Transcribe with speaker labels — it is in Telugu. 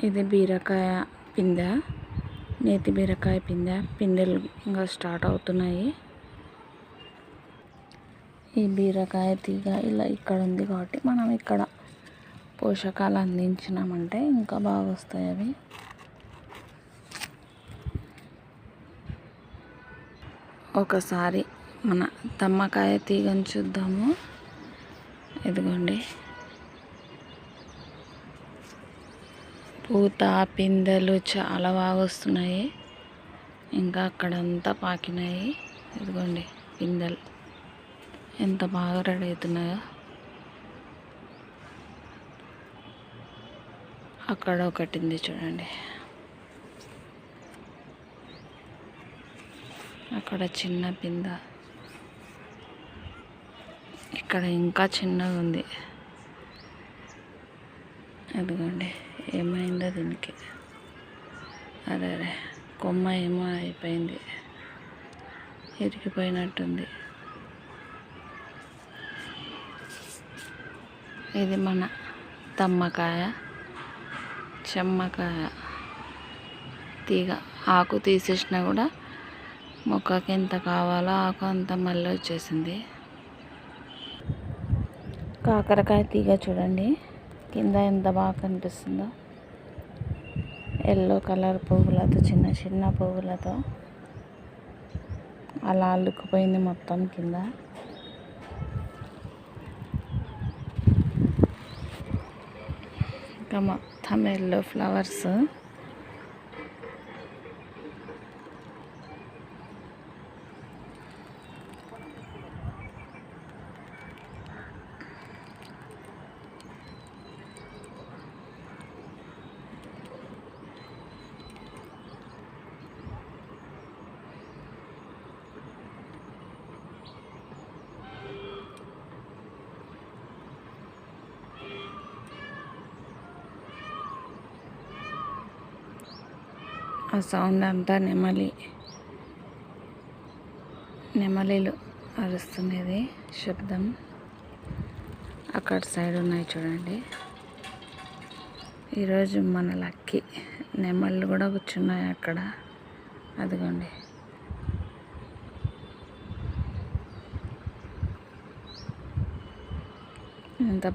Speaker 1: ఇది బీరకాయ పిందె, నేతి బీరకాయ పిందెలు ఇంకా స్టార్ట్ అవుతున్నాయి. ఈ బీరకాయ తీగ ఇలా ఇక్కడ ఉంది కాబట్టి మనం ఇక్కడ పోషకాలు అందించినామంటే ఇంకా బాగా వస్తాయి అవి. ఒకసారి మన తమ్మకాయ తీగను చూద్దాము. ఇదిగోండి, పూత పిందెలు చాలా బాగా వస్తున్నాయి. ఇంకా అక్కడంతా పాకినాయి. ఇదిగోండి పిందెలు ఎంత బాగా రెడీ అవుతున్నాయో. అక్కడ ఒకటి ఉంది చూడండి, అక్కడ చిన్న పింద, ఇక్కడ ఇంకా చిన్నగా ఉంది. అదిగోండి ఏమైందో దీనికి. అరే కొమ్మ ఏమో అయిపోయింది, ఇరిగిపోయినట్టుంది. ఇది మన తమ్మకాయ చెమ్మకాయ తీగ. ఆకు తీసేసినా కూడా మొక్కకి ఎంత కావాలో ఆకు అంత మళ్ళీ వచ్చేసింది. కాకరకాయ తీగ చూడండి కింద ఎంత బాగా కనిపిస్తుందో. ఎల్లో కలర్ పువ్వులతో, చిన్న చిన్న పువ్వులతో అలా అల్లుకుపోయింది మొత్తం కింద. ఇంకా మొత్తం ఎల్లో ఫ్లవర్స్. ఆ సౌండ్ అంతా నెమలిలు అరుస్తున్నది శబ్దం. అక్కడ సైడ్ ఉన్నాయి చూడండి. ఈరోజు మన లక్కీ నెమళ్ళు కూడా కూర్చున్నాయి అక్కడ. అదిగోండి ఎంత